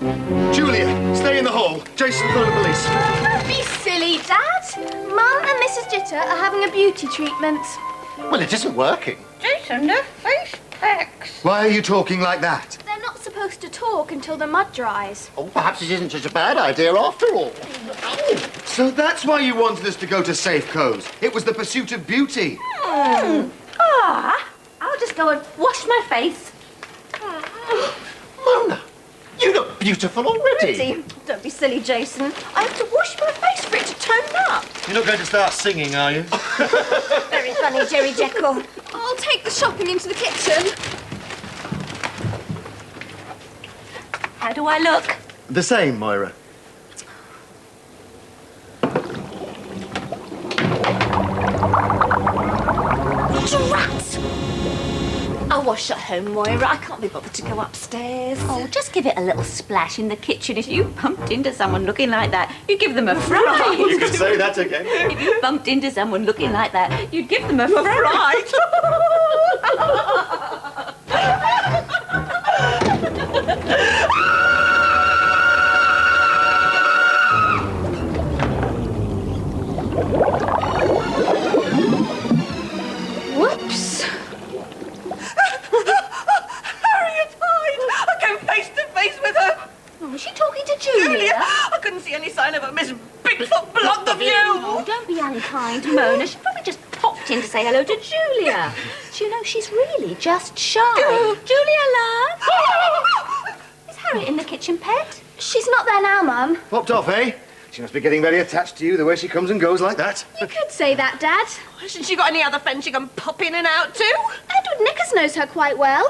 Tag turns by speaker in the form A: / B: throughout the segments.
A: Julia, stay in the hall. Jason's got the police.
B: Don't be silly, Dad. Mum and Mrs. Jitter are having a beauty treatment.
A: Well, it isn't working.
C: Jason, their face packs.
A: Why are you talking like that?
B: They're not supposed to talk until the mud dries.
A: Oh, perhaps it isn't such a bad idea after all. So that's why you wanted us to go to Safeco's. It was the pursuit of beauty.
C: I'll just go and wash my face.
A: Mona, you look beautiful already.
C: See, don't be silly, Jason. I have to wash my face for it to tone up.
A: You're not going to start singing, are you?
C: Very funny, Jerry Jekyll.
B: I'll take the shopping into the kitchen.
C: How do I look?
A: The same, Moira.
C: Rats! I'll wash at home, Moira. I can't be bothered to go upstairs. Oh, just give it a little splash in the kitchen. If you bumped into someone looking like that, you'd give them a fright.
A: You can say that again.
C: If you bumped into someone looking like that, you'd give them a fright. Whoops. Harriet, hide! I came face to face with her.
B: Oh, is she talking to Julia?
C: I couldn't see any sign of her, Miss Bigfoot blocked the view.
B: Oh, don't be unkind, Mona. She probably just popped in to say hello to Julia. Do you know, she's really just shy. Julia, love. Is Harriet in the kitchen, pet? She's not there now, Mum.
A: Popped off, eh? She must be getting very attached to you, the way she comes and goes like that.
B: You could say that, Dad.
C: Hasn't she got any other friends she can pop in and out to?
B: Edward Nickers knows her quite well.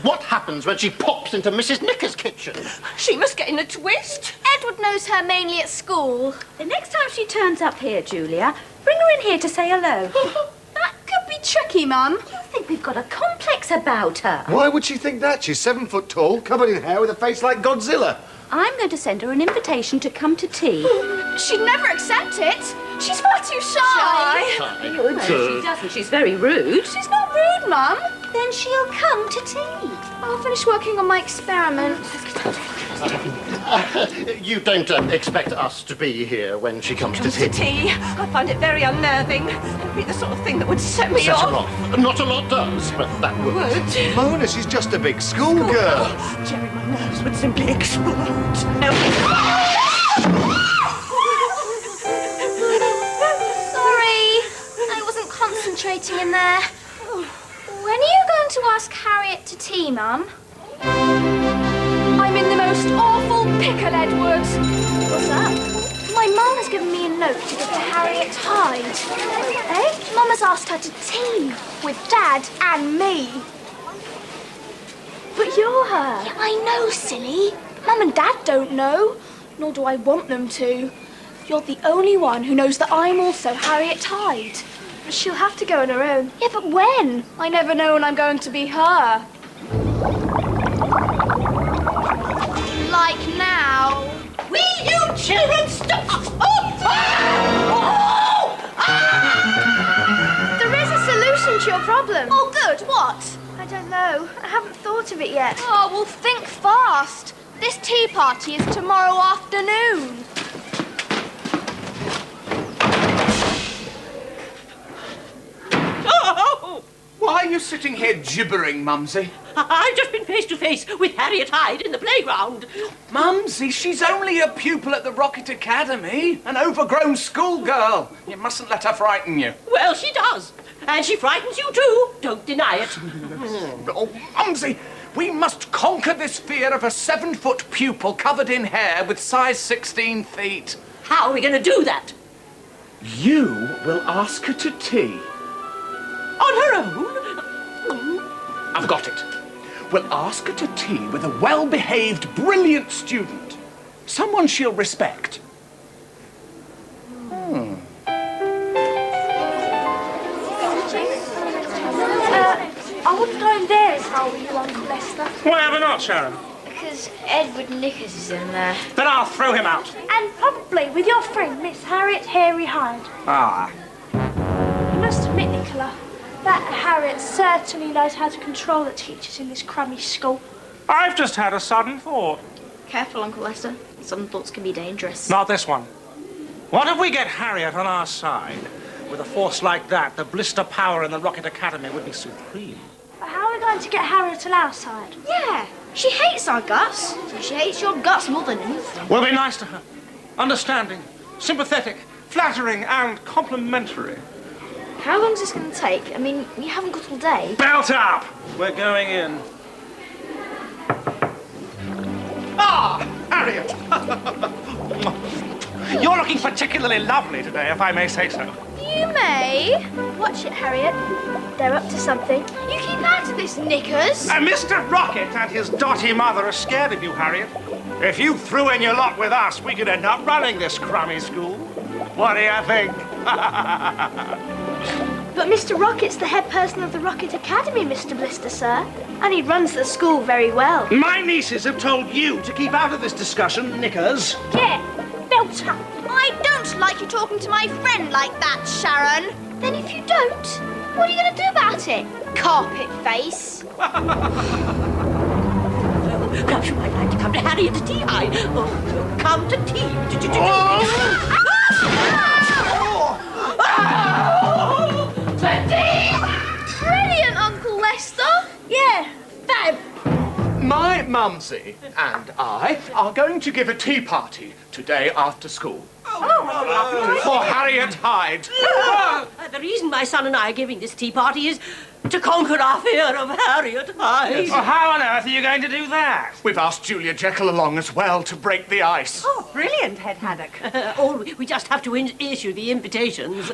A: What happens when she pops into Mrs. Nicker's kitchen?
C: She must get in a twist.
B: Edward knows her mainly at school.
C: The next time she turns up here, Julia, bring her in here to say hello.
B: That could be tricky, Mum.
C: You think we've got a complex about her?
A: Why would she think that? She's 7 foot tall, covered in hair, with a face like Godzilla.
C: I'm going to send her an invitation to come to tea.
B: She'd never accept it. She's far too shy.
C: No, she doesn't. She's very rude.
B: She's not rude, Mum.
C: Then she'll come to tea.
B: I'll finish working on my experiment.
A: You don't expect us to be here when she comes to
C: To
A: tea.
C: tea. I find it very unnerving. It'd be the sort of thing that would set me
A: Set her
C: off.
A: off. Not a lot does, but that would.
C: Would?
A: Mona, she's just a big schoolgirl.
C: Jerry, my nerves would simply explode. Help
B: Sorry, I wasn't concentrating in there. When are you going to ask Harriet to tea, Mum? I'm in the most awful pickle, Edward. What's that? My mum has given me a note to give to Harriet Hyde. Eh? Mum has asked her to tea with Dad and me. But you're her. Yeah, I know, silly. Mum and Dad don't know, nor do I want them to. You're the only one who knows that I'm also Harriet Hyde. But she'll have to go on her own. Yeah, but when? I never know when I'm going to be her. Like now.
C: Will you children stop?
B: There is a solution to your problem. Oh, good. What? I don't know. I haven't thought of it yet. Oh, well, think fast. This tea party is tomorrow afternoon.
D: Why are you sitting here gibbering, Mumsy?
E: I've just been face to face with Harriet Hyde in the playground.
D: Mumsy, she's only a pupil at the Rocket Academy, an overgrown schoolgirl. You mustn't let her frighten you.
E: Well, she does. And she frightens you too. Don't deny it.
D: Oh, Mumsy, we must conquer this fear of a 7-foot pupil covered in hair with size 16 feet.
E: How are we going to do that?
D: You will ask her to tea.
E: On her own?
D: I've got it. We'll ask her to tea with a well-behaved, brilliant student. Someone she'll respect.
B: I wouldn't go in there if I were you, Uncle Lester.
F: Why ever not, Sharon?
B: Because Edward Nickers is in there.
F: Then I'll throw him out.
B: And probably with your friend, Miss Harriet Hairy Hyde.
D: Ah.
B: You must admit, Nicola, that Harriet certainly knows how to control the teachers in this crummy school.
F: I've just had a sudden thought.
B: Careful, Uncle Lester. Some thoughts can be dangerous.
F: Not this one. What if we get Harriet on our side? With a force like that, the blister power in the Rocket Academy would be supreme.
B: But how are we going to get Harriet on our side? Yeah, she hates our guts. She hates your guts more than anything.
F: We'll be nice to her. Understanding, sympathetic, flattering, and complimentary.
B: How long is this going to take? I mean, we haven't got all day.
F: Belt up! We're going in. Ah, Harriet! You're looking particularly lovely today, if I may say so.
B: You may. Watch it, Harriet. They're up to something. You keep out of this, Knickers.
F: Mr. Rocket and his dotty mother are scared of you, Harriet. If you threw in your lot with us, we could end up running this crummy school. What do you think?
B: But Mr. Rocket's the head person of the Rocket Academy, Mr. Blister, sir. And he runs the school very well.
D: My nieces have told you to keep out of this discussion, Knickers.
B: Yeah, belt up. I don't like you talking to my friend like that, Sharon. Then if you don't, what are you going to do about it? Carpet face.
E: Perhaps you might like to come to Harriet to tea. Come to tea.
B: Brilliant, Uncle Lester. Yeah, fab.
D: My mumsy and I are going to give a tea party today after school. For Harriet Hyde.
E: The reason my son and I are giving this tea party is to conquer our fear of Harriet Hyde.
F: Well, how on earth are you going to do that?
D: We've asked Julia Jekyll along as well to break the ice.
E: Oh, brilliant, Head Haddock. We just have to issue the invitations.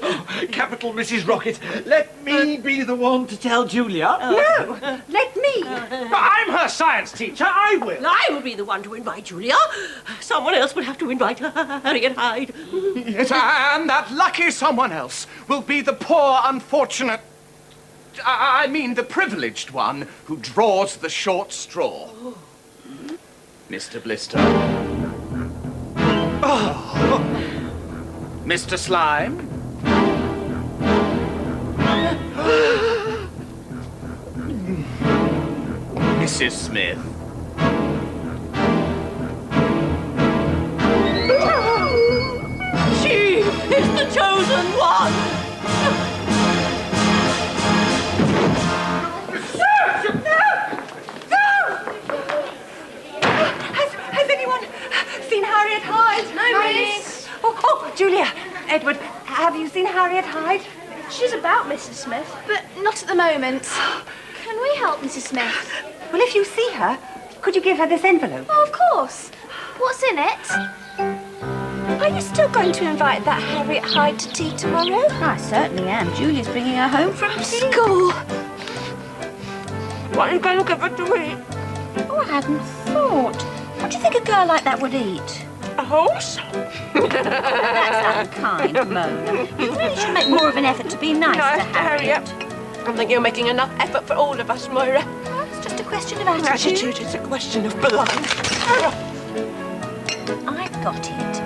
G: Capital, Mrs. Rocket. Let me be the one to tell Julia.
E: No, let me.
F: I'm her science teacher, I will.
E: I will be the one to invite Julia. Someone else would have to invite Harriet Hyde.
D: Yes, and that lucky someone else will be the poor, unfortunate... I mean the privileged one who draws the short straw. Mr. Blister. Oh. Mr. Slime. Mrs. Smith.
E: She is the chosen one.
C: Has anyone seen Harriet Hyde?
B: No, miss.
C: Oh, Julia, Edward, have you seen Harriet Hyde?
B: She's about Mrs. Smith, but not at the moment. Can we help Mrs. Smith?
C: Well, if you see her, could you give her this envelope?
B: Oh, of course. What's in it? Are you still going to invite that Harriet Hyde to tea tomorrow?
C: I certainly am. Julia's bringing her home from
B: School.
C: What are you going to give her to eat? Oh, I hadn't thought. What do you think a girl like that would eat?
E: A horse?
C: That's unkind, Mona. You really should make more of an effort to be nice to Harriet.
E: I think you're making enough effort for all of us, Moira.
C: Well, it's just a question of attitude.
E: Attitude is a question of blood.
C: I've got it.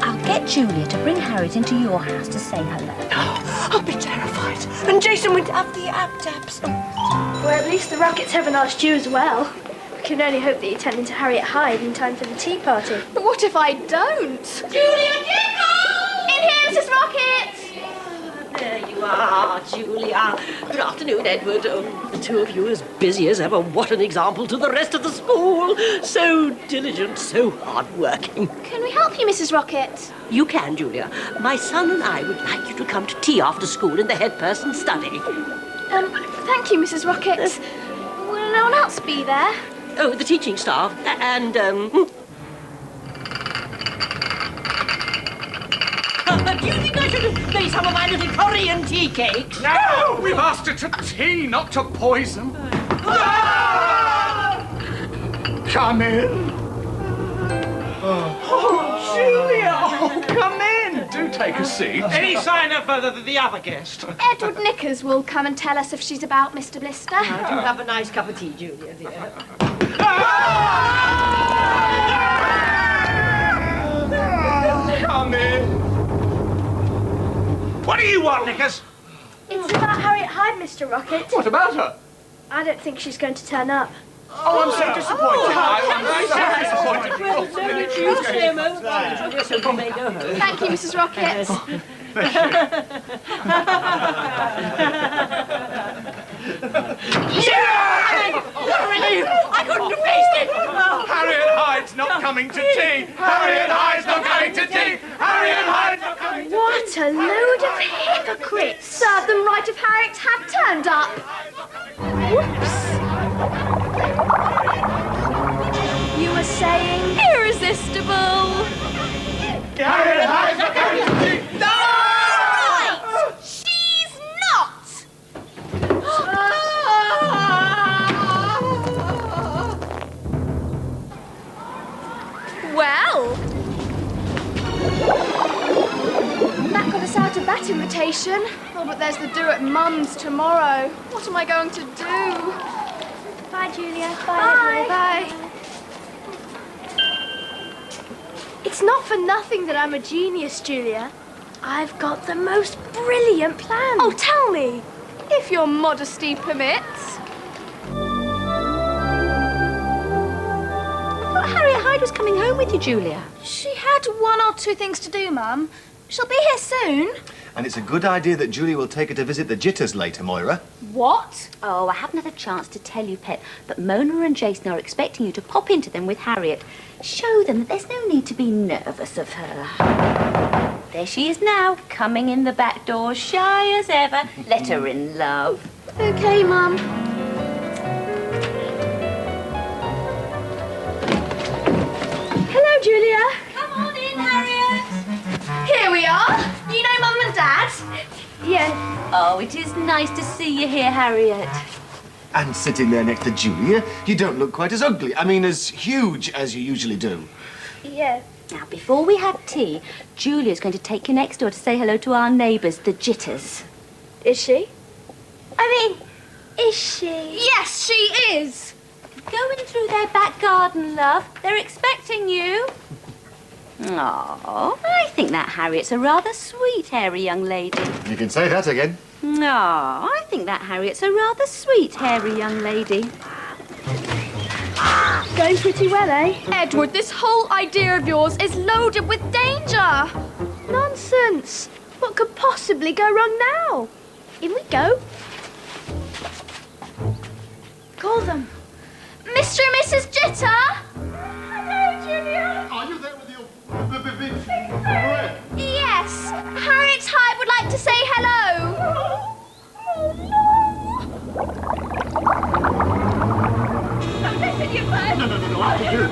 C: I'll get Julia to bring Harriet into your house to say hello.
E: Oh, I'll be terrified. And Jason would have the abtaps.
B: Well, at least the Rockets have an asked you as well. We can only hope that you turn into Harriet Hyde in time for the tea party. But what if I don't? Julia Jekyll! In here, Mrs. Rocket!
E: There you are, Julia. Good afternoon, Edward. Oh, the two of you as busy as ever. What an example to the rest of the school. So diligent, so hard-working.
B: Can we help you, Mrs. Rocket?
E: You can, Julia. My son and I would like you to come to tea after school in the head person's study.
B: Thank you, Mrs. Rocket. Will no one else be there?
E: Oh, the teaching staff and, do you think I should have made some of my little Korean tea cakes?
D: No! We've asked her to tea, not to poison. Come in. Oh, Julia! Oh, come in. Do take a seat.
F: Any sign of the other guest?
B: Edward Knickers will come and tell us if she's about Mr. Blister.
E: Do have a nice cup of tea, Julia, dear.
D: Come in.
F: What do you want, Knickers?
B: It's about Harriet Hyde, Mr. Rocket.
D: What about her?
B: I don't think she's going to turn up.
D: Oh, I'm so disappointed. I'm so disappointed.
E: You stay a moment, Julia, so you may go home.
B: Thank you, Mrs. Rockets.
E: What a relief! I couldn't have faced it!
D: Harriet Hyde's not coming to tea. Harriet Hyde's not coming to tea. Harriet Hyde's not coming to tea.
B: What a load of hypocrites! Serve them right if Harriet had turned up. Whoops. You were saying irresistible.
D: Harriet Hyde's not coming to tea. No!
B: Right! She's not! Well, that got us out of that invitation. Oh, but there's the do at Mum's tomorrow. What am I going to do? Bye, Julia. Bye. Bye. It's not for nothing that I'm a genius, Julia. I've got the most brilliant plan. Oh, tell me, if your modesty permits.
C: Harriet Hyde was coming home with you, Julia.
B: She had one or two things to do, Mum. She'll be here soon.
A: And it's a good idea that Julie will take her to visit the JJAHHs later, Moira.
B: What?
C: Oh, I haven't had a chance to tell you, Pet, but Mona and Jason are expecting you to pop into them with Harriet. Show them that there's no need to be nervous of her. There she is now, coming in the back door, shy as ever. Let her in, love.
B: Okay, Mum. Hello, Julia.
C: Come on in, Harriet.
B: Here we are. You know Mum and Dad? Yeah.
C: Oh, it is nice to see you here, Harriet.
A: And sitting there next to Julia, you don't look quite as ugly. I mean, as huge as you usually do.
B: Yeah.
C: Now, before we have tea, Julia's going to take you next door to say hello to our neighbours, the JJAHHs.
B: Is she? I mean, is she? Yes, she is.
C: Going through their back garden, love. They're expecting you. Oh, I think that Harriet's a rather sweet, hairy young lady.
A: You can say that again.
C: Oh, I think that Harriet's a rather sweet, hairy young lady.
B: Going pretty well, eh? Edward, this whole idea of yours is loaded with danger. Nonsense. What could possibly go wrong now? In we go. Call them. Mr. and Mrs. Jitter? Hello, Julia.
A: Are you there with your...
B: Yes. Harriet Hyde would like to say hello. Oh, no.
A: No, I can do it.